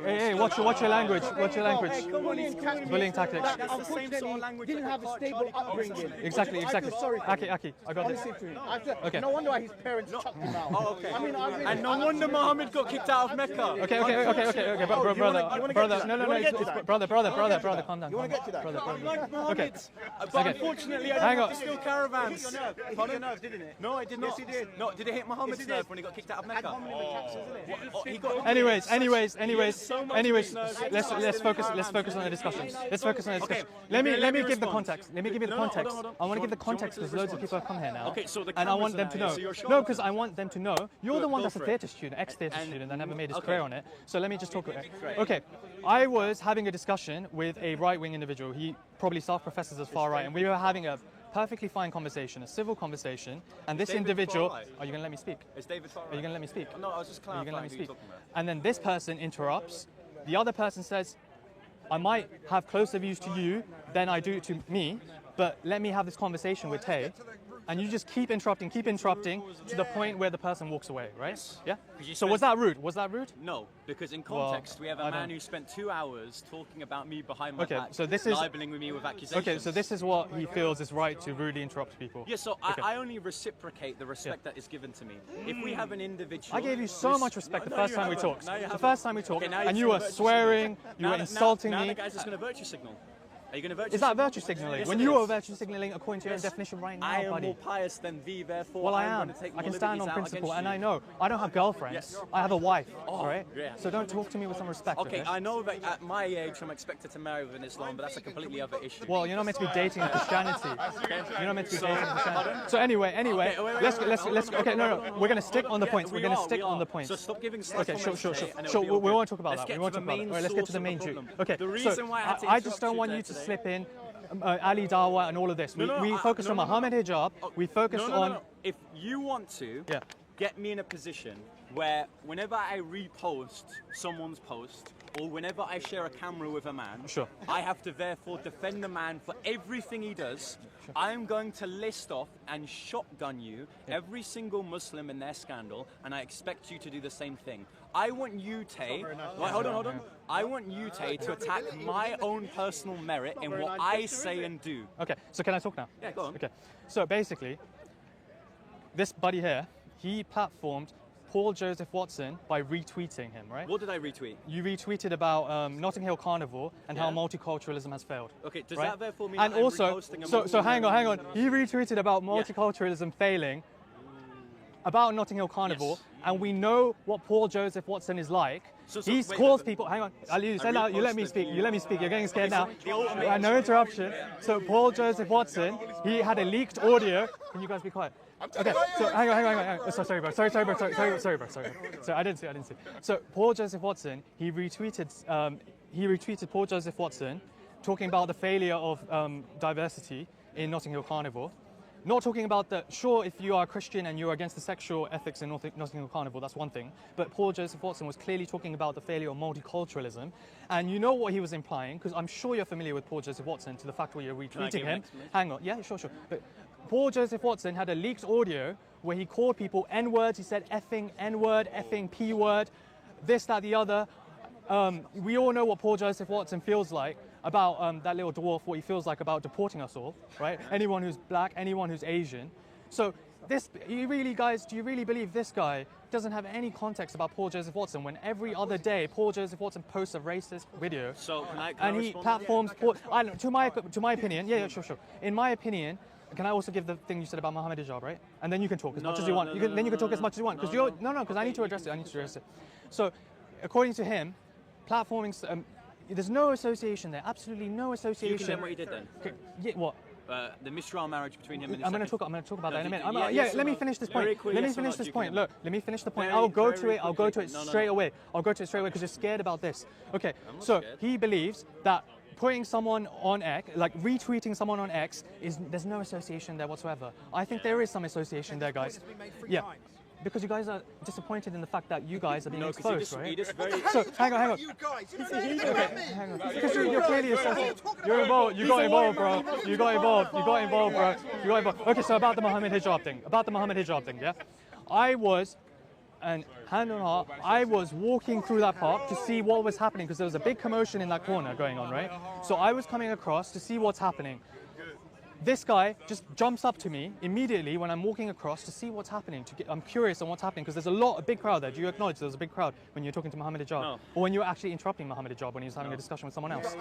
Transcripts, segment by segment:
Hey, watch your language. Watch your language. Bullying tactics. Unfortunately, didn't have a stable upbringing. Exactly. Sorry. Aki, I got this. Okay. No wonder why his parents chucked him out. Oh, okay. I mean, and no wonder Muhammad got kicked out of Mecca. Okay, brother. No, brother, calm down. You want to get to that? Okay. But unfortunately, I Hang on. didn't steal caravans. It hit your nerves, didn't it? No, I did not. Yes, he did. No, did it hit Muhammad's nerve when he got kicked out of Mecca? He got. Anyways, let's focus on the discussion. Let me give the context. I want to give the context because loads of people have come here now. Okay, so the and I want them cameras to are know. there, so No, because I want them to know. You're the one Go that's a for it. theatre student, ex-theatre student, that never made his Okay. career on it. So let me just talk about it. Okay, I was having a discussion with a right-wing individual. He probably self-professes as far right, and we were having a perfectly fine conversation, a civil conversation. And this David individual, far right? are you going to let me speak? Is David far right? Are you going to let me speak? No, I was just Are you clarifying going to let me who you're speak? talking about. And then this person interrupts. The other person says, I might have closer views to you than I do to me, but let me have this conversation with Tay. And you just keep interrupting to the point where the person walks away, right? Yeah? So was that rude? No, because in context, we have a man who spent 2 hours talking about me behind my back, so this is libeling me with accusations. Okay, so this is what he feels is right to rudely interrupt people. Yeah, so I only reciprocate the respect that is given to me. If we have an individual... I gave you so much respect the first time we talked. The first time we talked, Okay, now and you're you were virtue swearing, you were insulting now me. the guy's just going to virtue signal. Are you going to virtue Is that signal? virtue signaling? Yes, When it you is. are virtue signaling according to your own definition right now, I am buddy. more pious than thee, therefore Well, I I'm am. going to take I can more stand on liberties out principle, against and you. I know I don't have girlfriends. Yes. I have a wife, Oh, all right? yeah. So don't talk to me with some respect. Okay, I know that at my age I'm expected to marry within Islam, but that's a completely other issue. Well, you're not meant to be dating Christianity. You're not meant to be dating Christianity. So anyway, Okay, wait, let's. Okay, no. We're gonna stick on the points. We're gonna stick on the points. So stop giving Okay, sure. We won't talk about that. We won't talk about that. All right, let's get to the main juke. Okay, The reason why I had to I just interrupt don't you want there you to today- slip in Ali Dawa and all of this. We focus on Muhammad Hijab. We focus on. No. If you want to Yeah. get me in a position where whenever I repost someone's post or whenever I share a camera with a man, Sure. I have to therefore defend the man for everything he does. I am going to list off and shotgun you every single Muslim in their scandal, and I expect you to do the same thing. I want you, Tay. Wait, hold on. I want you, Tay, to attack my own personal merit in what I say and do. Okay, so can I talk now? Yeah, go on. Okay, so basically, this buddy here, he platformed Paul Joseph Watson by retweeting him, right? What did I retweet? You retweeted about Notting Hill Carnival and how Yeah. multiculturalism has failed. Okay, does right? that therefore mean And that I'm also, reposting a so Muslim hang on. man? He retweeted about multiculturalism failing, about Notting Hill Carnival, Yes. and we know what Paul Joseph Watson is like. So He wait, calls but- people. Hang on, Ali, you said that. You let me reposted speak. the- You let me speak. You're getting scared now. the ultimate- No interruption. So Paul Joseph Watson, he had a leaked audio. Can you guys be quiet? Okay, so hang on. Oh, sorry, bro. Sorry, bro. So I didn't see. So Paul Joseph Watson, he retweeted Paul Joseph Watson talking about the failure of diversity in Notting Hill Carnival. Not talking about the, sure, if you are a Christian and you're against the sexual ethics in Notting Hill Carnival, that's one thing. But Paul Joseph Watson was clearly talking about the failure of multiculturalism. And you know what he was implying, because I'm sure you're familiar with Paul Joseph Watson to the fact where you're retweeting give an him. explanation? Hang on, yeah, sure. But Paul Joseph Watson had a leaked audio where he called people N-words. He said effing N-word, effing P-word, this, that, the other. We all know what Paul Joseph Watson feels like about that little dwarf, what he feels like about deporting us all, right? Anyone who's black, anyone who's Asian. So do you really believe this guy doesn't have any context about Paul Joseph Watson when every other day Paul Joseph Watson posts a racist video So can I and he respond? platforms Paul, I don't know, to my opinion, yeah, sure. In my opinion, can I also give the thing you said about Muhammad Hijab, right? And then you can talk as much as you want. Then you can talk as much as you want because because I need to address it. So, according to him, platforming. There's no association there. Absolutely no association. You condemn what he did then? Okay, yeah, what? The mistrial marriage between him and his I'm going to talk about that in a minute. Let me finish this point. Let me finish this point. Look, let me finish the point. I'll go to it straight away. I'll go to it straight away because you're scared about this. Okay, so scared. he believes that putting someone on X, like retweeting someone on X, there's no association there whatsoever. I think there is some association there, guys. Yeah. Because you guys are disappointed in the fact that you guys are being exposed, right? So hang on. You guys, Hang on. Because you're clearly associated. You're involved. You got involved, bro. You got involved, bro. Okay, so about the Muhammad Hijab thing. Yeah? I was And hand on heart, I was walking through that park to see what was happening because there was a big commotion in that corner going on, right? So I was coming across to see what's happening. This guy just jumps up to me immediately when I'm walking across to see what's happening. I'm curious on what's happening because there's a big crowd there. Do you acknowledge there was a big crowd when you're talking to Muhammad Hijab? No. Or when you were actually interrupting Muhammad Hijab when he was having a discussion with someone else?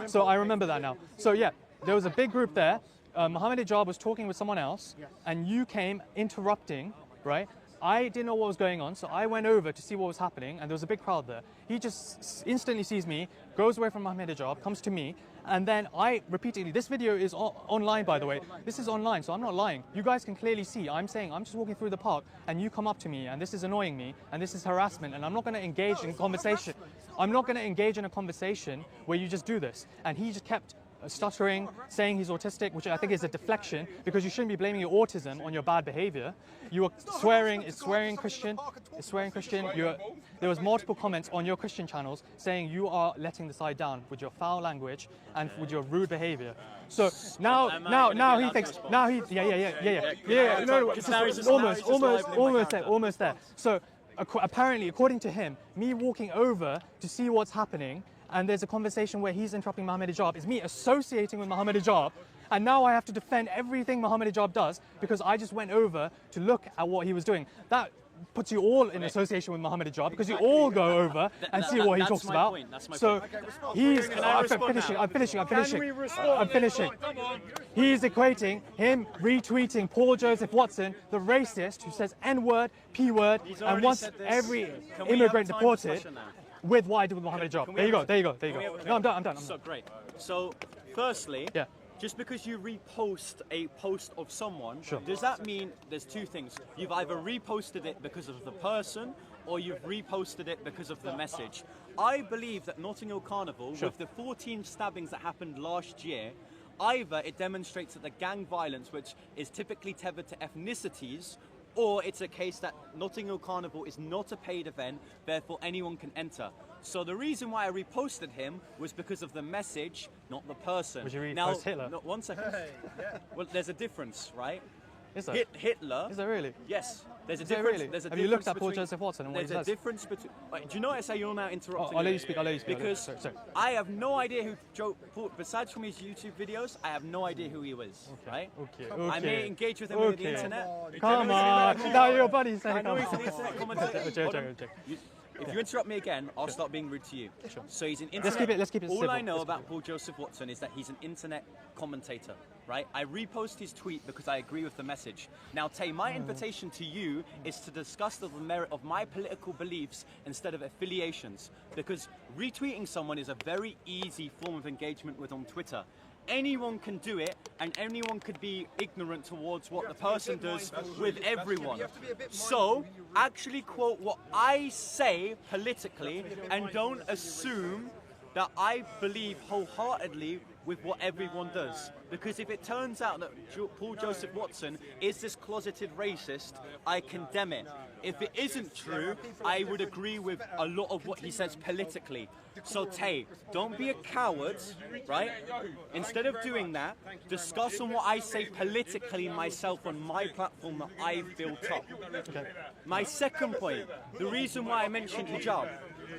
So I remember that now. So yeah, there was a big group there. Muhammad Hijab was talking with someone else and you came interrupting, right? I didn't know what was going on, so I went over to see what was happening, and there was a big crowd there. He just instantly sees me, goes away from Muhammad Hijab, comes to me, and then I repeatedly, this video is online by the way, this is online, so I'm not lying. You guys can clearly see, I'm saying, I'm just walking through the park, and you come up to me, and this is annoying me, and this is harassment, and I'm not going to engage in conversation. I'm not going to engage in a conversation where you just do this. And he just kept stuttering, saying he's autistic, which I think is a deflection because you shouldn't be blaming your autism on your bad behavior. You were swearing, it's swearing Christian, it's swearing Christian. There was multiple comments on your Christian channels saying you are letting the side down with your foul language and with your rude behavior. So now he thinks, no, it's almost there. So apparently, according to him, me walking over to see what's happening, and there's a conversation where he's interrupting Muhammad Hijab, is me associating with Muhammad Hijab, and now I have to defend everything Muhammad Hijab does because I just went over to look at what he was doing. That puts you all in association with Muhammad Hijab because you all go over and see what he talks about. So he's, I'm finishing. He's equating him retweeting Paul Joseph Watson, the racist who says N-word, P-word, and wants every immigrant deported, with what I did with Muhammad Hijab. There you go. No, I'm done. So great. So, firstly, just because you repost a post of someone, does that mean there's two things? You've either reposted it because of the person, or you've reposted it because of the message. I believe that Notting Hill Carnival, with the 14 stabbings that happened last year, either it demonstrates that the gang violence, which is typically tethered to ethnicities, or it's a case that Notting Hill Carnival is not a paid event, therefore anyone can enter. So the reason why I reposted him was because of the message, not the person. Would you repost Hitler? No, 1 second. Well, there's a difference, right? Is there? Hitler. Is there really? Yes. There's a Is there difference. really? There's a Have you looked at Paul Joseph Watson and what he says? There's a difference between. Wait, do you notice how you're now interrupting? I'll let you speak. Because sorry. I have no idea who Joe. Besides from his YouTube videos, I have no idea who he was. Right? Okay. I may engage with him on the internet. Come on. Now your buddy's saying. I know he's an internet commentator. Joke. If you interrupt me again, I'll start being rude to you. So he's an internet. Let's keep it All civil. I know about Paul Joseph Watson is that he's an internet commentator, right? I repost his tweet because I agree with the message. Now, Tay, my invitation to you is to discuss the merit of my political beliefs instead of affiliations, because retweeting someone is a very easy form of engagement with on Twitter. Anyone can do it, and anyone could be ignorant towards what the person does with everyone. So, actually quote what I say politically, and don't assume that I believe wholeheartedly with what everyone does. Because if it turns out that Paul Joseph Watson is this closeted racist, I condemn it. If it isn't true, I would agree with a lot of what he says politically. So Tay, don't be a coward, right? Instead of doing that, discuss on what I say politically myself on my platform that I feel top. My second point, the reason why I mentioned hijab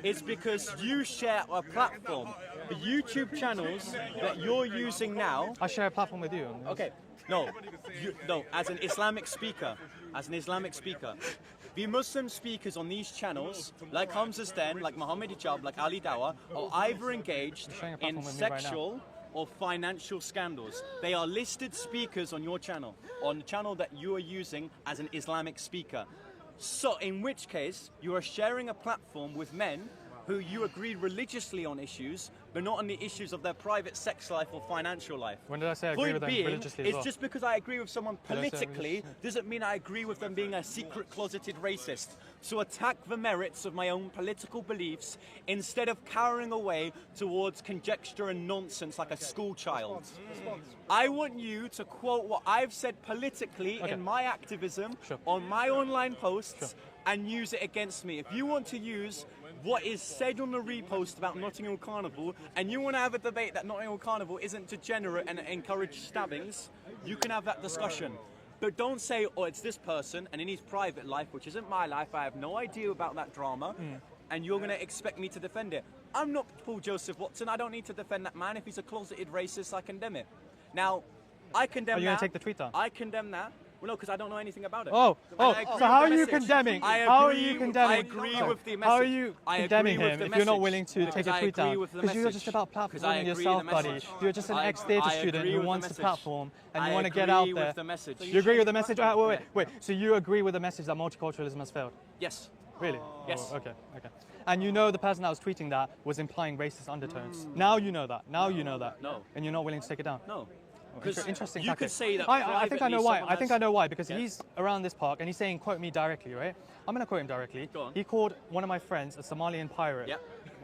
is because you share a platform. The YouTube channels that you're using now... I share a platform with you. Okay, no, as an Islamic speaker, the Muslim speakers on these channels, like Hamza's Den, like Muhammad Hijab, like Ali Dawah, are either engaged in sexual or financial scandals. They are listed speakers on your channel, on the channel that you are using as an Islamic speaker. So, in which case, you are sharing a platform with men who you agree religiously on issues, but not on the issues of their private sex life or financial life. When did I say I agree with them religiously as well? It's just because I agree with someone politically doesn't mean I agree with them being a secret closeted racist. So attack the merits of my own political beliefs instead of cowering away towards conjecture and nonsense like a school child. I want you to quote what I've said politically in my activism on my online posts and use it against me. If you want to use what is said on the repost about Notting Hill Carnival, and you want to have a debate that Notting Hill Carnival isn't degenerate and encourage stabbings, you can have that discussion. But don't say, oh, it's this person, and in his private life, which isn't my life, I have no idea about that drama, and you're going to expect me to defend it. I'm not Paul Joseph Watson. I don't need to defend that man. If he's a closeted racist, I condemn it. Now, I condemn that. Are you going to take the tweet down? I condemn that. Well, no, because I don't know anything about it. So how are you message. condemning? I How are you agree condemning? with the message. How are you I condemning agree with him the if you're not message. willing to take a tweet down? Because you're just about platforming yourself, buddy. You're just an ex-theatre student who wants to platform and you want to get out there. I agree with the message. You agree with the message? Wait. So you agree with the message that multiculturalism has failed? Yes. Really? Yes. Oh, okay. And you know the person that was tweeting that was implying racist undertones. Now you know that. No. And you're not willing to take it down. No. Interesting. You tactic. could say that. I think I know why. I think I know why because Yeah. he's around this park and he's saying, "Quote me directly," right? I'm gonna quote him directly. Go on. He called one of my friends a Somalian pirate. Yeah.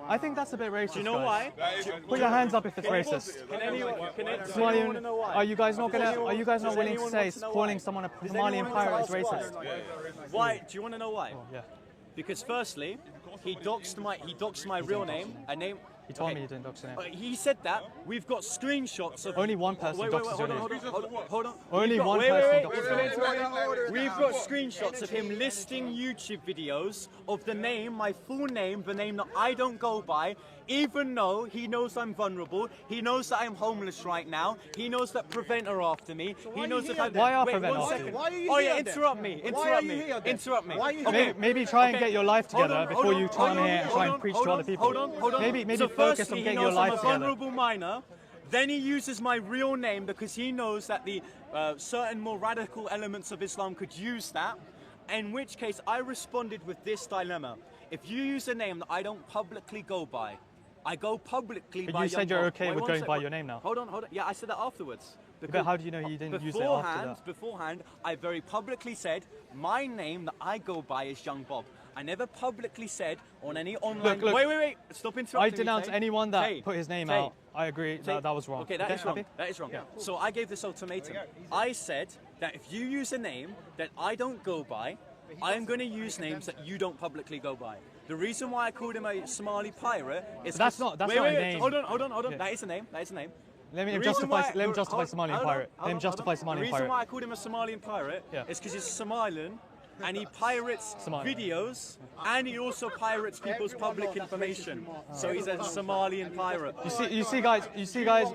I think that's a bit racist. Do you know guys. why? Put your hands up if it's racist. Can anyone Somalian. want to know why? Are you guys not willing to anyone say want to know calling why? someone a Does Somalian anyone pirate want is to ask racist? Why? Do you want to know why? Yeah. Because firstly, he doxed my real name. A name. He told me you didn't dox his name. He said that. We've got screenshots of. Only one person Wait, doxes your name. hold on. Only one person doxes your name. We've got screenshots of him listing YouTube videos of the name, my full name, the name that I don't go by, even though he knows I'm vulnerable, he knows that I'm homeless right now, he knows that Prevent are after me, he knows that Why are Wait, Prevent one after second. you? Why are you Oh here yeah, then? interrupt me. Why are you here then? Interrupt me. Why are you Okay. here? Maybe try and Okay. get your life Hold together on, before you come here and try and preach to other people. Hold on. Maybe So focus on firstly, getting he your knows life I'm a together. vulnerable minor. Then he uses my real name because he knows that the certain more radical elements of Islam could use that. In which case, I responded with this dilemma: if you use a name that I don't publicly go by, I go publicly But by. you said Young you're Bob. okay Wait, with one going sec, by wait. your name now. Hold on. Yeah, I said that afterwards. But how do you know he didn't use it after that? Beforehand, I very publicly said my name that I go by is Young Bob. I never publicly said on any online. Look. Wait. Stop interrupting I me. denounce Tay. anyone that Tay. put his name Tay. out. I agree that was wrong. Okay, that is wrong. happy? That is wrong. Yeah. So I gave this ultimatum. I said that if you use a name that I don't go by, I am going to use names that you don't publicly go by. The reason why I called him a Somali pirate is But that's 'cause- not- that's wait, not a wait, name. Hold on. Yeah. That is a name. Let The him reason justify. why- Let him justify Somalian hold on, pirate. hold Let him on, justify hold on. Somalian The reason pirate. why I called him a Somalian pirate Yeah. is because he's Somalian and he pirates Somalian. videos and he also pirates people's public information. So he's a Somalian pirate. You see, guys.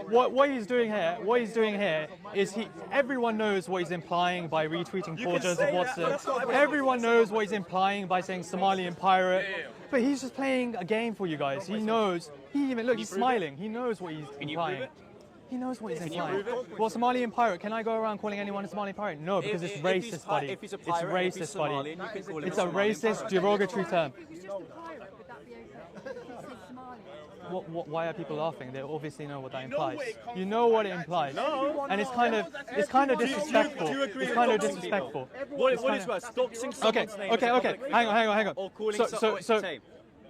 What he's doing here is everyone knows what he's implying by retweeting Paul can Joseph say that, Watson. that's what I meant. Everyone knows what he's implying by saying Somalian pirate. But he's just playing a game for you guys. He knows. He's smiling. He knows what he's you implying. prove it? He knows what he's you implying. prove it? Well, Somalian pirate. Can I go around calling anyone a Somalian pirate? No, because it's racist, buddy. If he's a It's pirate, if he's racist, buddy. Somalian, you can call him It's a Somalian racist, pirate. derogatory term. If he's just a pirate, would that be okay? If he says Somali. Why are people laughing? They obviously know what that implies. You know what it implies. And it's kind of disrespectful. Do you agree It's with kind of doxing disrespectful. What is worse, doxing someone's name? Okay. Hang on. Or calling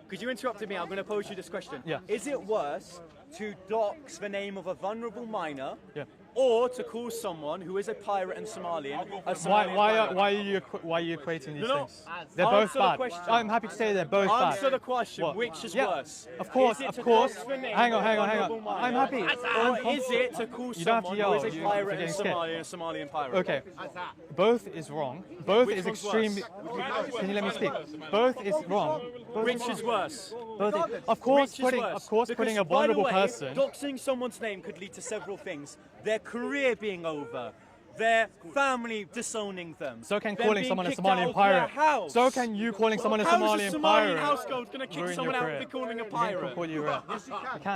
because you interrupted me, I'm going to pose you this question. Yeah. Is it worse to dox the name of a vulnerable minor, Yeah. or to call someone who is a pirate and Somalian a Somalian pirate? Why are you equating these No. things? They're both Answer the bad. question. I'm happy to say they're both bad. Answer the question. What? Which is Yeah, worse? Of course. Is it to dox the name Hang of a on. vulnerable minor, I'm happy. Or is it to call You don't have to someone yell, who is a you're pirate and getting scared. Somalian a Somalian pirate? Okay. Both is wrong. Both Which is one's extremely. Can you let me speak? Both is wrong. Which is worse? Of course, Which is worse? putting a Because, by the vulnerable way, person. doxing someone's name could lead to several things: their career being over, their family disowning them. So can them calling being someone a kicked Somalian out of their pirate. house. So can you calling someone a How Somalian is a Somalian pirate. household going to kick ruin someone your out career. for calling a Can pirate? call you a.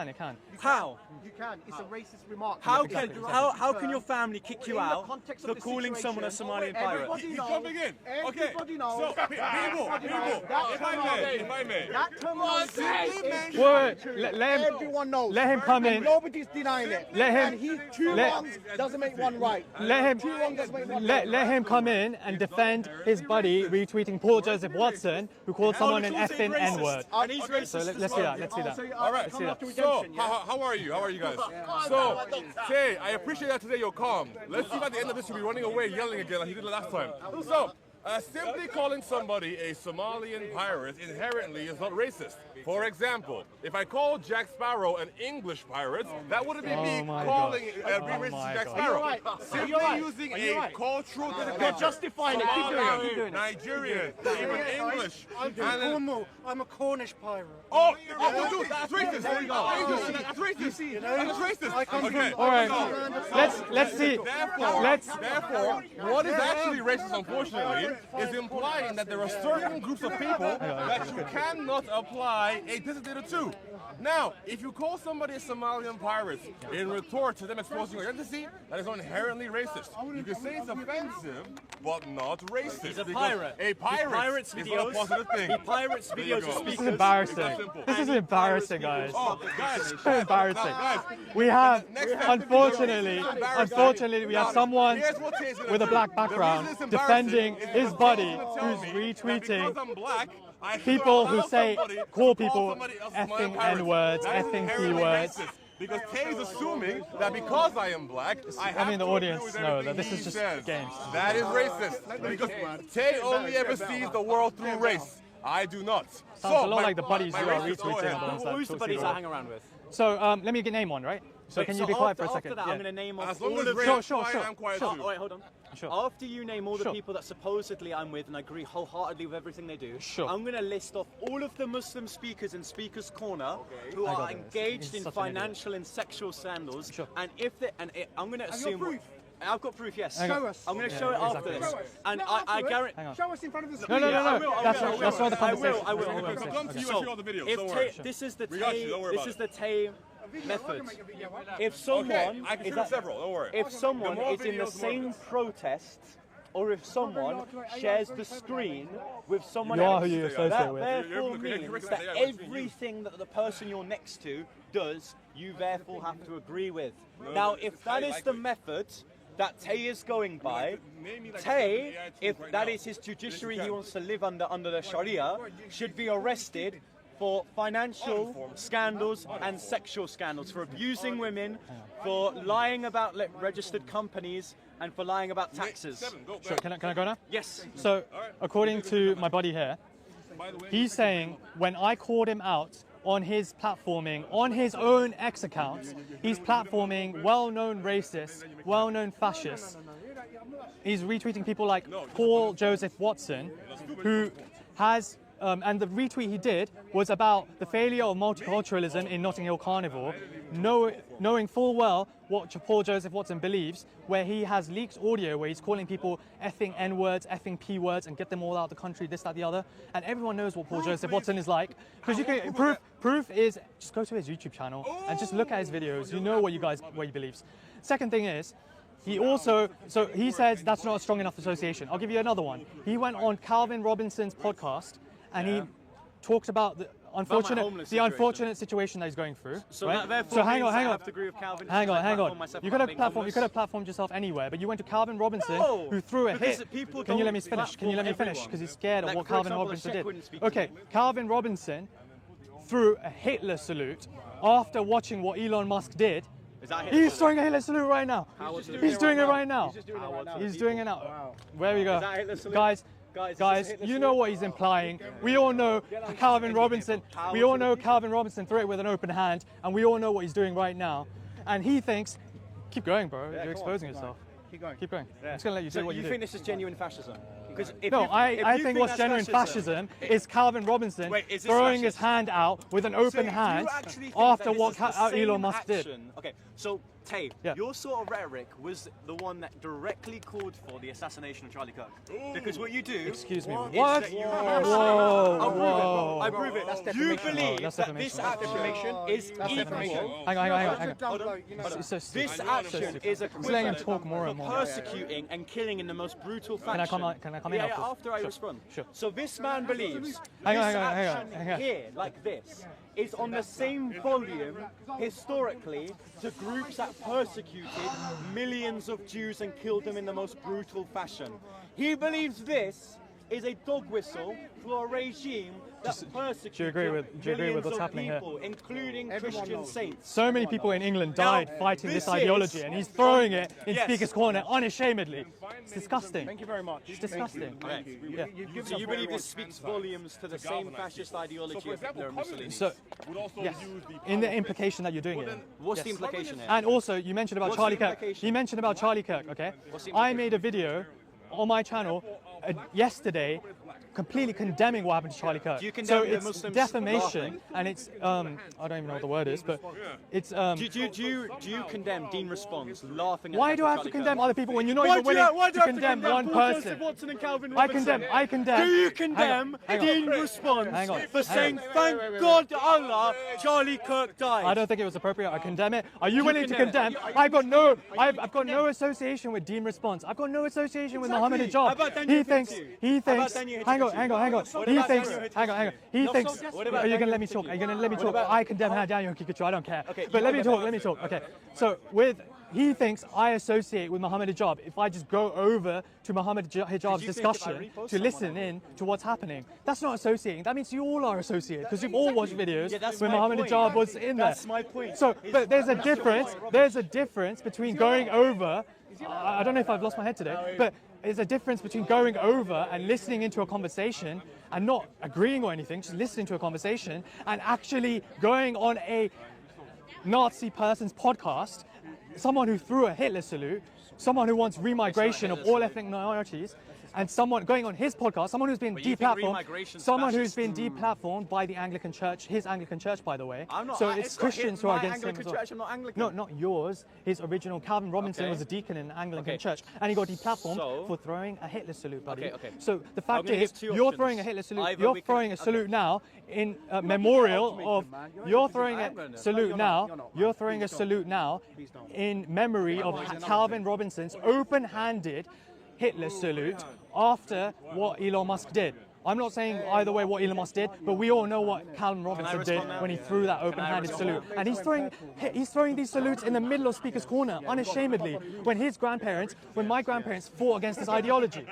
It can. How? You can. It's a racist remark. How Exactly, can exactly. how can your family kick you In the out context for of the calling someone a situation, Somalian pirate? everybody He's knows- jumping in. Okay. Everybody knows. So, people, if I may. That terminology is Wait, let him. everyone knows. Let him come in. And nobody's denying it. Let him- And he two let- wrongs doesn't make one right. Let him. Two wrongs doesn't make one Let, right. let him come in and defend his buddy retweeting Paul Joseph Watson, who called someone an effing N-word. And he's racist. So let's as see well. that. Let's see that. So you All right. coming up to So, redemption, yeah? how are you? How are you guys? So, Tay, I appreciate that today you're calm. Let's see if at the end of this you'll be running away yelling again like you did the last time. So, Simply calling somebody a Somalian pirate inherently is not racist. For example, if I call Jack Sparrow an English pirate, that wouldn't be me calling being racist to Jack Sparrow. Simply using a cultural You're justifying it. Keep doing it. Nigerian, even English. I'm a Cornish pirate. Oh, dude, that's racist. There you go. That's racist. That's racist. Okay. All right. Let's see. Therefore, what is actually racist, unfortunately, is implying that there are certain groups of people that you cannot apply a designator to. Now, if you call somebody a Somalian pirate in retort to them exposing your identity, that is not inherently racist. You can say it's offensive, but not racist. He's a pirate. A pirate is not a positive thing. He pirates videos of This is speakers. embarrassing. This is embarrassing, guys. Oh, guys, So embarrassing. guys, We have, next time- unfortunately, we have someone here's what Tate's gonna with a do. black The reason background it's defending embarrassing is his because buddy someone who's tells me that retweeting because I'm black, I people who allow say, somebody call to people somebody else a effing pirate. N-words, That is effing inherently P-words. racist. Because Tay is assuming that because I am black, I have the to audience agree with know everything that this he is just says. games. That is racist. Because Tay only ever sees the world through race. I do not. Sounds a lot like the buddies my you are racist- go retweeting ahead. are the ones that Who's the talk to buddies you I about. hang around with? So let me name one, right? So can you be quiet for a second? After that, Yeah. I'm going to name off As long all as of Ray Sure, is sure, quiet, sure. I'm quiet Sure. too. Oh, wait, hold on. Sure. After you name all the Sure. people that supposedly I'm with and I agree wholeheartedly with everything they do, Sure. I'm going to list off all of the Muslim speakers in Speaker's Corner who I are got this. engaged He's in such an idiot. financial and sexual scandals. Sure. And I'm going to assume. proof? I've got proof, yes. Hang on. Show us. I'm going to Yeah, show it exactly. after this. Show us. And No, I afterwards. guarantee. Hang on. Show us in front of the No, screen. no, Yeah, I no, will, no. I That's will, not the I will, conversation. I will, That's I not will. the Come conversation. to you So, and show all the videos. if Don't Tay, worry. this is the We got you, Tay, don't worry this about is the Tay method. If Okay, someone I can is show at- several. Don't worry. if someone The more is in the videos, the more same videos. protest, or if someone shares the screen with someone You are else, who you associate that with. therefore You're means that everything that the person you're next to does, you therefore have to agree with. Now, if that is the method that Tay is going by, Tay, if that is his judiciary he wants to live under the Sharia, should be arrested for financial scandals and sexual scandals, for abusing women, for lying about registered companies, and for lying about taxes. Sure, can I go now? Yes. So, according to my buddy here, he's saying when I called him out on his platforming, on his own X account, he's platforming well-known racists, well-known fascists. He's retweeting people like Paul Joseph Watson, who has, and the retweet he did was about the failure of multiculturalism in Notting Hill Carnival, knowing full well what Paul Joseph Watson believes, where he has leaked audio where he's calling people effing N-words, effing P-words, and get them all out of the country, this, that, the other. And everyone knows what Paul Joseph Watson is like. Because you can proof is just go to his YouTube channel and just look at his videos. You know what he believes. Second thing is, he also, so he says that's not a strong enough association. I'll give you another one. He went on Calvin Robinson's podcast and he talked about the unfortunate situation that he's going through. So right? that therefore So hang means on, I hang on. have to agree with Calvin. Hang on, hang on. Myself You about could have being platformed yourself anywhere, but you went to Calvin Robinson, No, who threw a because hit. people Can you let me don't finish? Can you let me platform finish? everyone. Because he's scared of Like, what for Calvin example, Robinson Sheikh did. wouldn't speak to Okay, me. Calvin Robinson threw a Hitler salute after watching what Elon Musk did. Is that He's throwing a Hitler salute right now. He's doing it right now. He's doing it right now. He's doing it now. Where we go, Is that Hitler salute? guys. Guys, is this Guys, a Hitler you salute? know what he's implying. We all know Calvin Robinson. We all know Calvin Robinson threw it with an open hand, and we all know what he's doing right now. And he thinks, keep going, bro. You're exposing yourself. Keep going. Keep going. I'm just gonna let you So do what you do. think this is genuine fascism? Because if No, you, if I you think what's that's genuine fascism is Calvin Robinson Wait, is this throwing his fascist? hand out with an So open you hand actually think after that what this is the Elon same Musk did. action? Okay, so Tay, Yeah. your sort of rhetoric was the one that directly called for the assassination of Charlie Kirk. Because what you do, Excuse me. is What? that you Whoa. I prove it. That's You defamation. believe That's that this defamation. action is equal. Hang on. That's a dumb bloke, you know that. It's so stupid. This action is Just letting him equivalent talk more and for more. persecuting and killing in the most brutal fashion. I come in yeah, after? after I Sure. respond. Sure. So this man believes Hang on, this hang action on. here, like this, is on the same volume historically to groups that persecuted millions of Jews and killed them in the most brutal fashion. He believes this is a dog whistle for a regime that persecutes do you agree with millions what's of happening here? people, including Christian saints. So many people in England died fighting this ideology, and he's throwing it in Speaker's Corner unashamedly. It's disgusting. Thank you very much. It's disgusting. Yeah. So you believe this speaks volumes to the same fascist ideology of Hitler and Mussolini? So, yes, in the implication that you're doing it. What's the implication here? And also, you mentioned about What's Charlie the Kirk. implication? He mentioned about Charlie Kirk, okay? What's the I made a video on my channel yesterday completely condemning what happened to Charlie Kirk. Do you condemn so the it's Muslims defamation, laughing? and it's, I don't even know what the word is, but it's... Do you condemn Dean Responds laughing at why do I have to Charlie condemn Kirk? other people when you're not even willing to condemn one person? Watson and Calvin I condemn. Do you condemn Dean Responds Hang on, for hang saying, on. thank God Allah, Charlie Kirk died? I don't think it was appropriate. I condemn it. Are you willing to condemn? I've got no association with Dean Response. I've got no association with Muhammad Hijab. How about Daniel He thinks. Daniel Hang on. He about thinks. Daniel Hang on. He thinks. What about Are you gonna Daniel let me talk? Are you gonna let me talk? about- I condemn Daniel Kikuchu. I don't care. Okay, But you let me condemn talk. Okay. So he thinks I associate with Muhammad Hijab if I just go over to Muhammad Hijab's you think if I discussion repost to listen in to what's happening. That's not associating. That means you all are associated because you've all watched videos that's when my Muhammad point. Hijab was in there. That's my point. So, but there's a difference. There's a difference between going over. I don't know if I've lost my head today, but there's a difference between going over and listening into a conversation and not agreeing or anything, just listening to a conversation, and actually going on a Nazi person's podcast, someone who threw a Hitler salute, someone who wants remigration of all ethnic minorities, and someone going on his podcast, someone who's been But you think deplatformed, remigration's someone who's fascist? been deplatformed by the Anglican Church, his Anglican Church, by the way. I'm not, So it's Christians who are my against him Anglican as well. Church, I'm not Anglican. No, not yours. His original Calvin Robinson Okay. was a deacon in an Anglican Okay. church, and he got deplatformed So- for throwing a Hitler salute, buddy. Okay. So the I'm fact gonna is, give two you're options. throwing a Hitler salute. Either You're we can- throwing a salute now in memorial of. You're throwing a salute now. You're throwing a salute now in memory of Calvin Robinson's open-handed Hitler salute after what Elon Musk did. I'm not saying either way what Elon Musk did, but we all know what Calvin Robinson did respond now? when he threw that open-handed salute. And he's throwing these salutes in the middle of Speaker's Corner, unashamedly, when my grandparents fought against this ideology.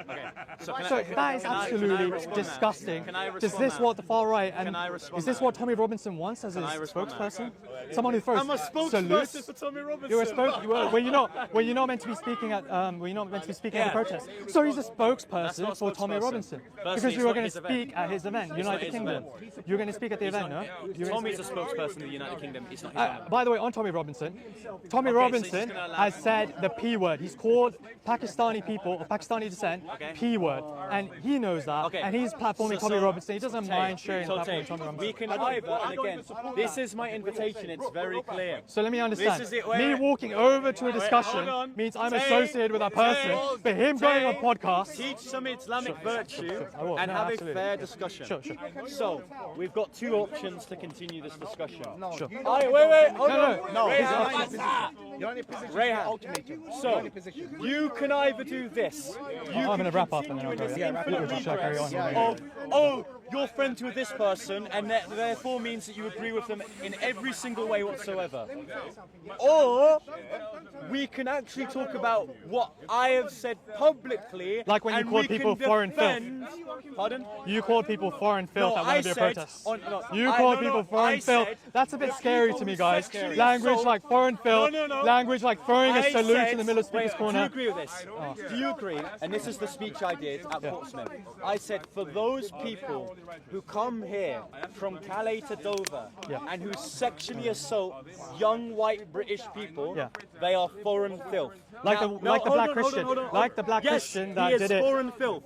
So That is absolutely disgusting. Can I Is respond this now? what the far right Can and I respond is this now? what Tommy Robinson wants as his I respond now? spokesperson? Someone who throws I'm a spokesperson salutes. for Tommy Robinson. You're a when you're not meant to be speaking at the protest. So he's a spokesperson not a for Tommy spokesperson. Robinson Firstly, because it's you were not going his to event. speak at his event, not United his Kingdom. event. You're going to speak at the event, no? Tommy's a spokesperson of the United Kingdom. It's not his event. By the way, on Tommy Robinson, Tommy Okay, so he's Robinson just gonna allow- has said the P word. He's called Pakistani people of Pakistani descent Okay. P word, and he knows that. Okay. And he's platforming Tommy Robinson. He doesn't mind sharing So platform Tay, with Tommy Robinson. we can either, and again, this is my invitation. It's very clear. So let me understand. This is it, Me wait. walking over to a discussion hold on. means I'm Tay, associated with that person, Tay, but him going on Tay, podcasts. Teach some Islamic virtue I will. and No, have absolutely. a fair discussion. Sure. So, we've got two options to continue this discussion. Sure. Wait, hold on. No. You're in a position Rayhan. to ultimatum. So, you can either do this. You I'm going to can wrap up and then I'll continue go. in this infinite Shall I carry on? regress of, you're friends with this person, and that therefore means that you agree with them in every single way whatsoever. Or we can actually talk about what I have said publicly. Like when you and called we people can foreign filth. defend- Pardon? You called people foreign filth No, at one I of your said protests. you Called people foreign filth. That's a bit scary to me, guys. Language like foreign filth. No. Language like throwing a I salute said- in the middle of Speaker's wait, Corner. Do you agree with this? Do you agree? And this is the speech I did at Portsmouth. I said, for those people who come here from Calais to Dover and who sexually assault young white British people, they are foreign filth. Like the black Christian. Hold on. Like the black Yes, Christian that he is did it. foreign filth.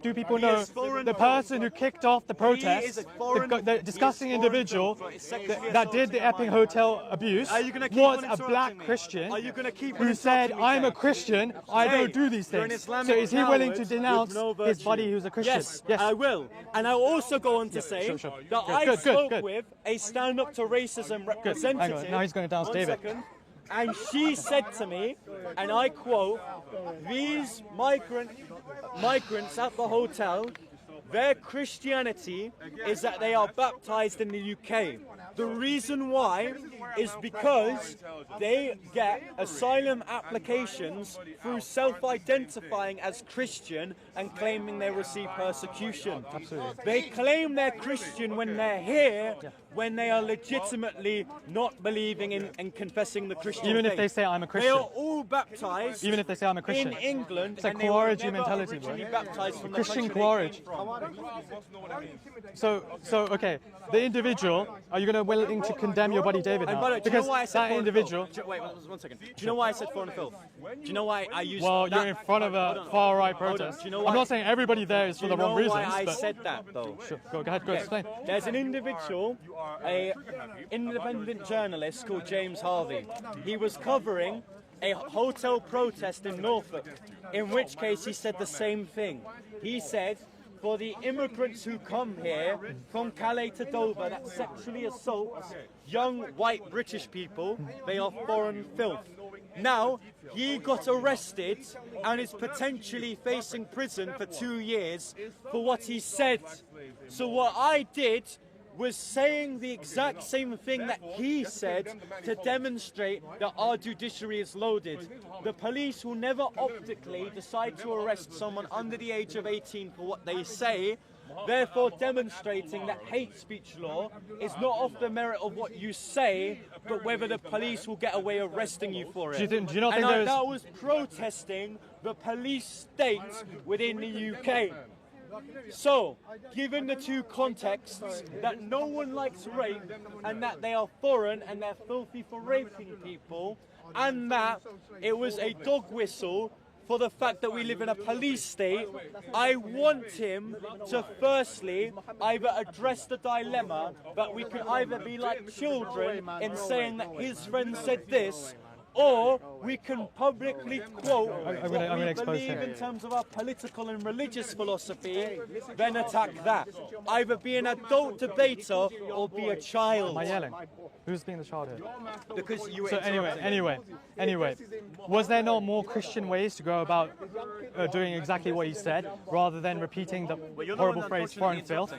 Do people He know is foreign the filth. person who kicked off the protest, is a foreign- the disgusting he is foreign individual filth. It's sexually that did the assaulting Epping a minor. Hotel abuse, Are you gonna keep was on a interrupting black me? Christian Are you gonna keep on who said, interrupting me, I'm a Tay? Christian, I Hey, don't do these you're an things. Islamic So is he willing coward to with denounce no his virtue. buddy who's a Christian? Yes, I will. And I'll also go on to say sure. that Good, I good, spoke good. with a stand up to racism representative. Hang on, now he's going to dance One David. second. And she said to me, and I quote, these migrants at the hotel, their Christianity is that they are baptized in the UK. The reason why is because they get asylum applications through self-identifying as Christian and claiming they receive persecution. Absolutely. They claim they're Christian when they're here, when they are legitimately not believing in and confessing the Christian Even if faith. they say I'm a They Christian. are all baptized. Even if they say I'm a Christian. In England, It's like and they were Courage never mentality, originally bro. baptized from the Christian country they Courage. came from. So okay, the individual, are you gonna willing to condemn your buddy David And now? by the way, do you Because know why I said that foreign individual. filth? Wait, one second. Do you know why I said foreign filth? Do you know why I used Well, that? you're in front of Hold a on, far-right hold on. protest. Do you know I'm why- not saying everybody there is for the wrong Do you know reasons, why I but said that, though? sure, go ahead, go explain. There's an individual, a independent journalist called James Harvey. He was covering a hotel protest in Norfolk, in which case he said the same thing. He said, for the immigrants who come here from Calais to Dover that sexually assault young white British people, they are foreign filth. Now, he got arrested and is potentially facing prison for 2 years for what he said. So what I did was saying the exact same thing that he said to demonstrate that our judiciary is loaded. The police will never optically decide to arrest someone under the age of 18 for what they say, therefore demonstrating that hate speech law is not off the merit of what you say, but whether the police will get away arresting you for it. Do you not think and there's... that was protesting the police state within the UK. So, given the two contexts, that no one likes rape and that they are foreign and they're filthy for raping people, and that it was a dog whistle for the fact that we live in a police state, I want him to firstly either address the dilemma that we can either be like children in saying that his friend said this, or we can publicly quote what we expose believe him. in terms of our political and religious philosophy, then attack that. Either be an adult debater or be a child. Am I yelling? Who's being the child here? Because you were So anyway, was there not more Christian ways to go about doing exactly what he said, rather than repeating the horrible phrase foreign filth?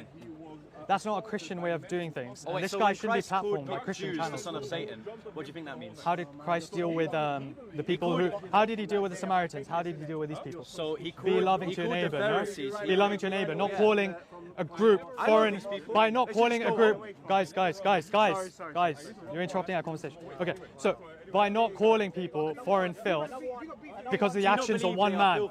That's not a Christian way of doing things. And this guy shouldn't be platformed by Christian Jews, channels. the son of Satan. What do you think that means? How did Christ deal with the people who... How did he deal with the Samaritans? How did he deal with these people? So he called, Be loving he to your called neighbor, the no? Pharisees. Be loving to your neighbor, not calling a group foreign... By not calling a group... Guys, you're interrupting our conversation. Okay, so by not calling people foreign filth, because the actions of one man...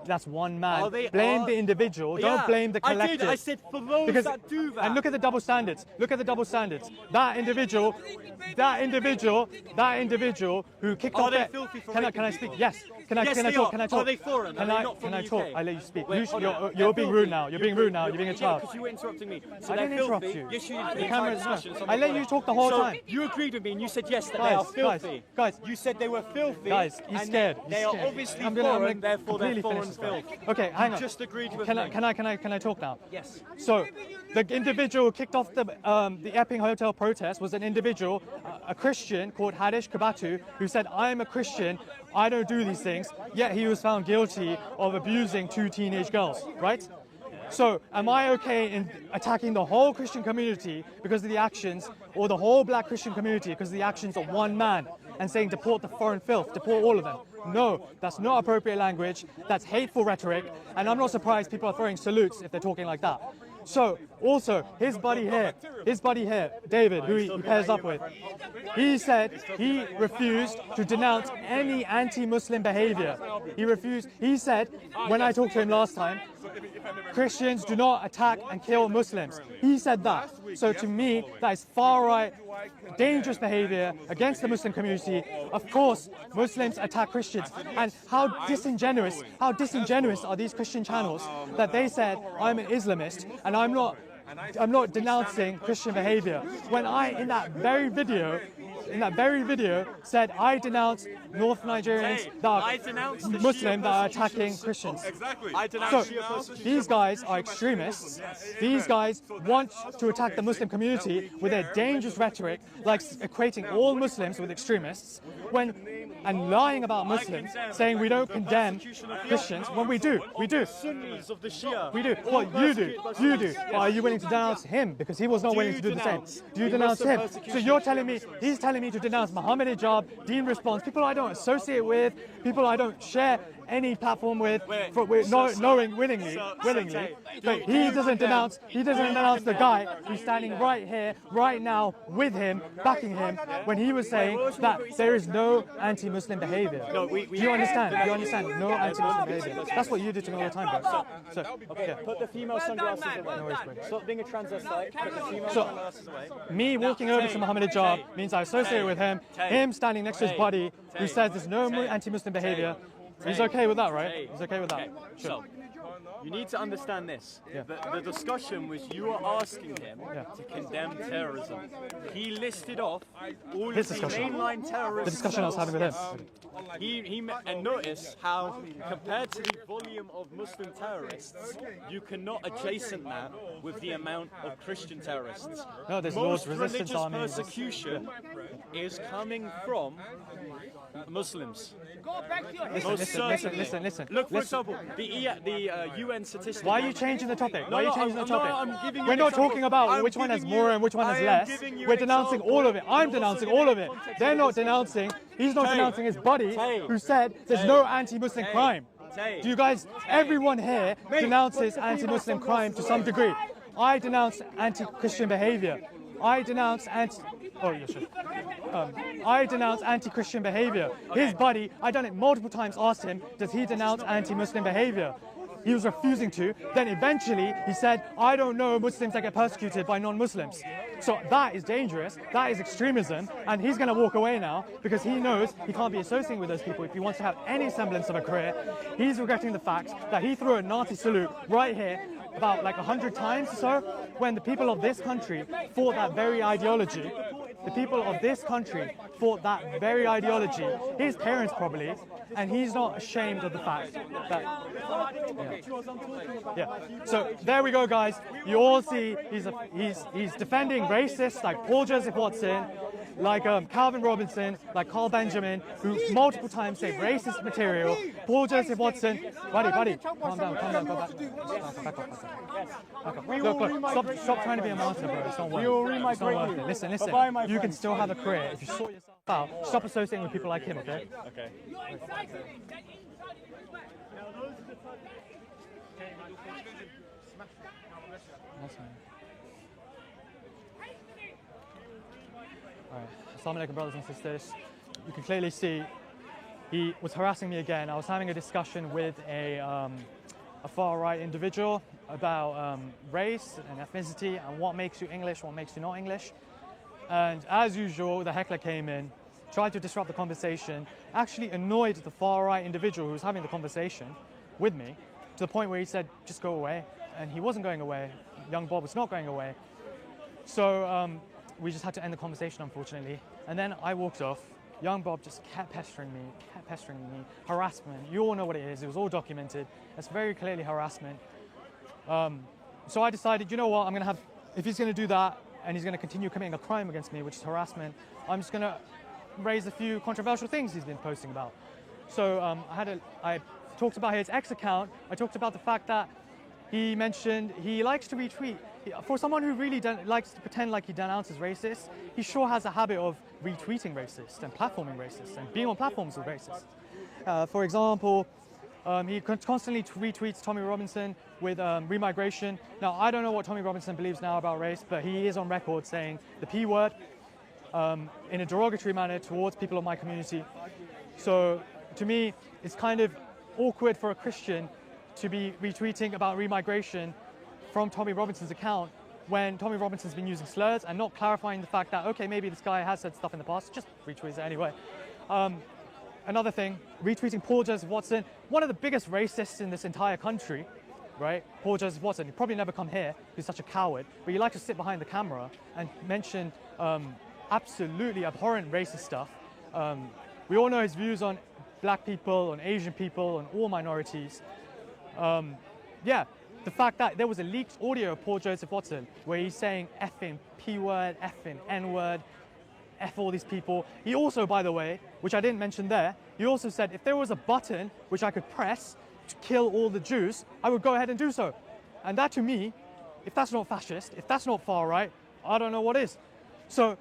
That's one man. Blame the individual. Yeah, don't blame the collective. I said for those that do that. And look at the double standards. Look at the double standards. That individual who kicked off. They filthy for Can I speak? Yes. Can I they talk? are. Can I talk? Are they foreign? Are they not from Can I the talk? UK? I let you speak. Wait, You're being rude now. You're being rude now. You're being a child. Because you were interrupting me. So I they're didn't interrupt filthy. you. Yes, you The did. camera's on. I let you talk the whole time. You agreed with me and you said yes, that they are filthy. Guys. You said they were filthy. Guys, he's and scared. They He's are scared. obviously I'm gonna foreign, therefore they're completely foreign finish this, filth. guys. Okay, hang on. You just agreed with Can me. I talk now? Yes. So, the individual who kicked off the Epping Hotel protest was an individual, a Christian called Hadish Kabatu, who said, "I'm a Christian, I don't do these things." Yet he was found guilty of abusing 2 teenage girls. Right? So, am I okay in attacking the whole Christian community because of the actions, or the whole black Christian community because of the actions of one man, and saying deport the foreign filth, deport all of them? No, that's not appropriate language, that's hateful rhetoric, and I'm not surprised people are throwing salutes if they're talking like that. So, also, his buddy here, David, who he pairs up with, he said he refused to denounce any anti-Muslim behavior. He said, when I talked to him last time, Christians do not attack and kill Muslims. He said that. So to me, that is far-right, dangerous behavior against the Muslim community. Of course, Muslims attack Christians. And how disingenuous are these Christian channels that they said, I'm an Islamist and I'm not denouncing Christian behavior. When I, in that very video, said I denounce North Nigerians that are Muslim that are attacking Christians. Exactly. So these guys are extremists. These guys want to attack the Muslim community with their dangerous rhetoric, like equating all Muslims with extremists, when and lying about Muslims, saying we don't condemn Christians, when we do. Sunnis of the Shia. We do. Well, you do. Well, are you willing to denounce him? Because he was not willing to do the same. Do you denounce him? So you're telling me, he's telling me to denounce Muhammad Hijab, Deen Response, people I don't associate with, people I don't share any platform with, knowing willingly. But he doesn't denounce the guy who's standing right here, right now, with him, backing him, when he was saying that there is no anti-Muslim behavior. No, do you understand? Do you understand? No anti-Muslim behavior. That's what you do to me all the time, bro. Okay, put the female sunglasses away. Stop being a transvestite. Put the female sunglasses away. Me walking over to Muhammad Hijab means I associate with him. Him standing next to his body who says there's no anti-Muslim behavior. He's okay with that, right? He's okay with that. Sure. So, you need to understand this. The discussion was you were asking him to condemn terrorism. He listed off all His of the discussion. mainline terrorists. The discussion I was having with him. And notice how, compared to the volume of Muslim terrorists, you cannot adjacent that with the amount of Christian terrorists. No, there's Most Lord's resistance religious armies. persecution is coming from Muslims. Listen. Look, for example, the UN statistics. Why are you changing the topic? Why are you changing the I'm topic? giving you We're an not example. talking about I'm which one has giving more you- and which one has I am less. giving you We're an denouncing example. all of it. I'm denouncing all of it. They're not denouncing. He's not denouncing his buddy who said there's no anti-Muslim crime. Do you guys, everyone here denounces anti-Muslim crime to some degree. I denounce anti-Christian behavior. I denounce anti-Christian behavior. His buddy, I done it multiple times, asked him, does he denounce anti-Muslim behavior? He was refusing to. Then eventually he said, I don't know Muslims that get persecuted by non-Muslims. So that is dangerous, that is extremism, and he's going to walk away now because he knows he can't be associating with those people if he wants to have any semblance of a career. He's regretting the fact that he threw a Nazi salute right here about like 100 times or so, when the people of this country fought that very ideology. The people of this country fought that very ideology, his parents probably, and he's not ashamed of the fact that... Yeah. So there we go, guys. You all see he's defending racists like Paul Joseph Watson, like Calvin Robinson, like Carl Benjamin, who multiple times say racist material. Paul Joseph Watson, buddy, calm down, go back up. Look, stop trying to be a martyr, bro. It's not worth it. Listen. You can still have a career if you sort yourself out. Stop associating with people like him, okay? Okay. Alright, Assalamu alaikum, brothers and sisters. You can clearly see he was harassing me again. I was having a discussion with a far-right individual about race and ethnicity and what makes you English, what makes you not English. And as usual, the heckler came in, tried to disrupt the conversation, actually annoyed the far-right individual who was having the conversation with me to the point where he said, just go away. And he wasn't going away. Young Bob was not going away. So we just had to end the conversation, unfortunately. And then I walked off. Young Bob just kept pestering me, harassment. You all know what it is. It was all documented. It's very clearly harassment. So I decided, you know what, if he's going to do that and he's going to continue committing a crime against me, which is harassment, I'm just going to raise a few controversial things he's been posting about. So I talked about his X account. I talked about the fact that he mentioned he likes to retweet. For someone who really likes to pretend like he denounces racists, he sure has a habit of retweeting racists and platforming racists and being on platforms with racists. For example, he constantly retweets Tommy Robinson with remigration. Now, I don't know what Tommy Robinson believes now about race, but he is on record saying the P word in a derogatory manner towards people of my community. So to me, it's kind of awkward for a Christian to be retweeting about remigration from Tommy Robinson's account when Tommy Robinson's been using slurs and not clarifying the fact that, okay, maybe this guy has said stuff in the past, just retweets it anyway. Another thing, retweeting Paul Joseph Watson, one of the biggest racists in this entire country, right? Paul Joseph Watson, he'd probably never come here, he's such a coward, but he likes to sit behind the camera and mention absolutely abhorrent racist stuff. We all know his views on black people, on Asian people, on all minorities. The fact that there was a leaked audio of Paul Joseph Watson where he's saying effing P word, effing N word, F all these people. He also, by the way, which I didn't mention there, he also said if there was a button which I could press to kill all the Jews, I would go ahead and do so. And that to me, if that's not fascist, if that's not far right, I don't know what is. So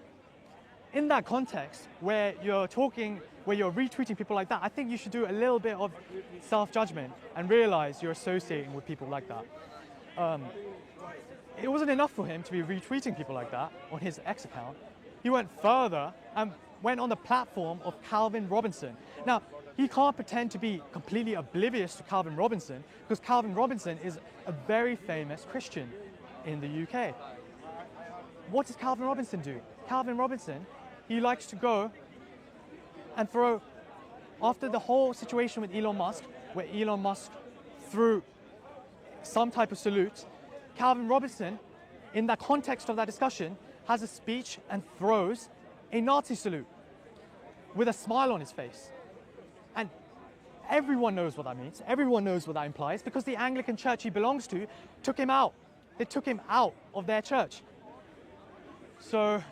in that context where you're retweeting people like that, I think you should do a little bit of self-judgment and realize you're associating with people like that. It wasn't enough for him to be retweeting people like that on his X account. He went further and went on the platform of Calvin Robinson. Now, he can't pretend to be completely oblivious to Calvin Robinson because Calvin Robinson is a very famous Christian in the UK. What does Calvin Robinson do? Calvin Robinson, he likes to go and throw, after the whole situation with Elon Musk, where Elon Musk threw some type of salute, Calvin Robinson, in that context of that discussion, has a speech and throws a Nazi salute with a smile on his face. And everyone knows what that means. Everyone knows what that implies because the Anglican church he belongs to took him out. They took him out of their church. So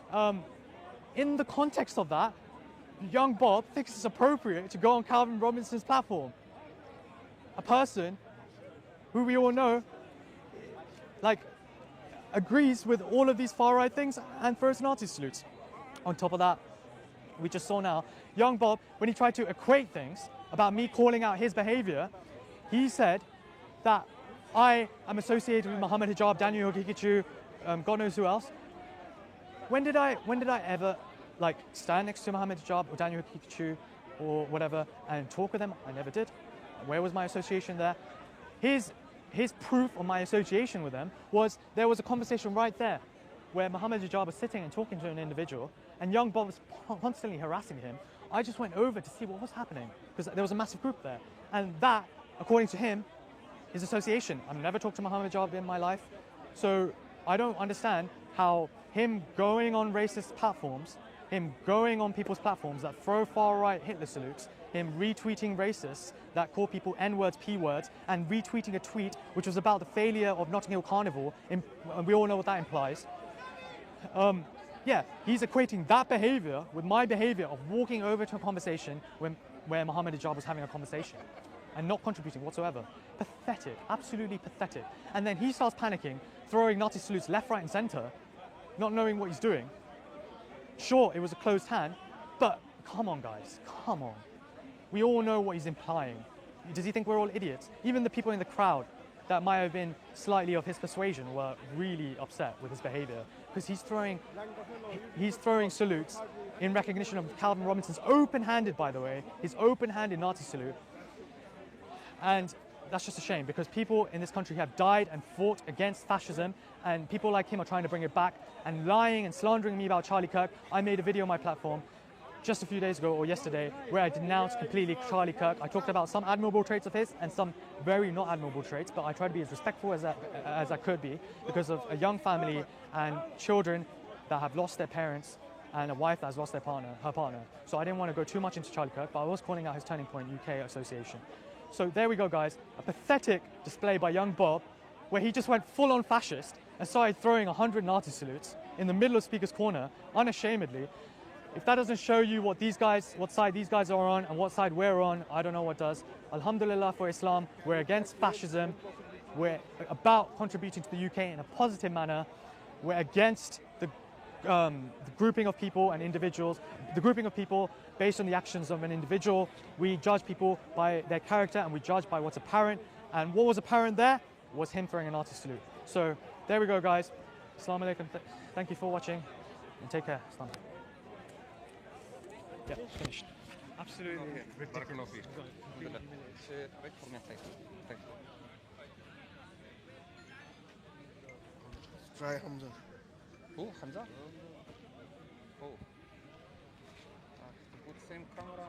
in the context of that, young Bob thinks it's appropriate to go on Calvin Robinson's platform. A person who we all know agrees with all of these far-right things and throws Nazi salutes. On top of that, we just saw now, young Bob, when he tried to equate things about me calling out his behavior, he said that I am associated with Muhammad Hijab, Daniel Hikichu, God knows who else. When did I ever stand next to Muhammad Hijab or Daniel Hikichu or whatever and talk with them? I never did. Where was my association there? His proof of my association with them was there was a conversation right there where Muhammad Hijab was sitting and talking to an individual and young Bob was constantly harassing him. I just went over to see what was happening because there was a massive group there. And that, according to him, is association. I've never talked to Muhammad Hijab in my life. So I don't understand how him going on racist platforms, him going on people's platforms that throw far-right Hitler salutes, him retweeting racists that call people N-words, P-words, and retweeting a tweet which was about the failure of Notting Hill Carnival, and we all know what that implies. Yeah, he's equating that behavior with my behavior of walking over to a conversation where Muhammad Hijab was having a conversation and not contributing whatsoever. Pathetic, absolutely pathetic. And then he starts panicking, throwing Nazi salutes left, right, and center, not knowing what he's doing. Sure, it was a closed hand, but come on, guys, come on. We all know what he's implying. Does he think we're all idiots? Even the people in the crowd that might have been slightly of his persuasion were really upset with his behavior because he's throwing salutes in recognition of Calvin Robinson's open-handed, by the way, his open-handed Nazi salute. And that's just a shame because people in this country have died and fought against fascism, and people like him are trying to bring it back and lying and slandering me about Charlie Kirk. I made a video on my platform just a few days ago or yesterday where I denounced completely Charlie Kirk. I talked about some admirable traits of his and some very not admirable traits, but I tried to be as respectful as I could be because of a young family and children that have lost their parents and a wife that has lost her partner. So I didn't want to go too much into Charlie Kirk, but I was calling out his Turning Point UK association. So there we go, guys. A pathetic display by young Bob where he just went full-on fascist and started throwing 100 Nazi salutes in the middle of Speaker's Corner, unashamedly. If that doesn't show you what side these guys are on and what side we're on, I don't know what does. Alhamdulillah for Islam. We're against fascism. We're about contributing to the UK in a positive manner. We're against the grouping of people and individuals, the grouping of people based on the actions of an individual. We judge people by their character and we judge by what's apparent. And what was apparent there was him throwing a Nazi salute. So there we go, guys. Assalamu alaikum. Thank you for watching and take care. Islam. Yeah, finished. Absolutely ridiculous. Try Hamza. Who? Hamza? Oh. Put same camera.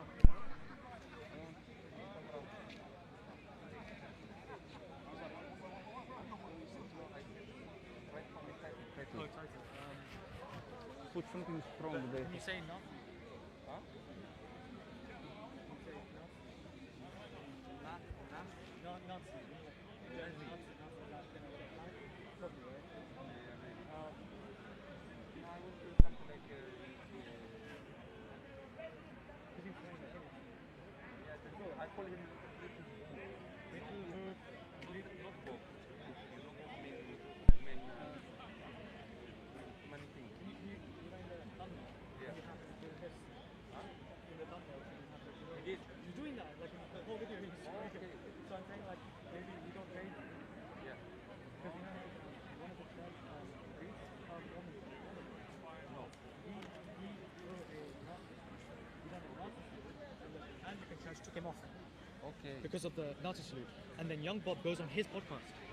Put something strong there. Can you say no? Huh? You're doing that, like the whole video. So I'm saying, like, maybe you don't raise it. Yeah. Because you know, one of the trends Greece, he wrote a Anglican church took him off Okay. because of the Nazi salute. And then young Bob goes on his podcast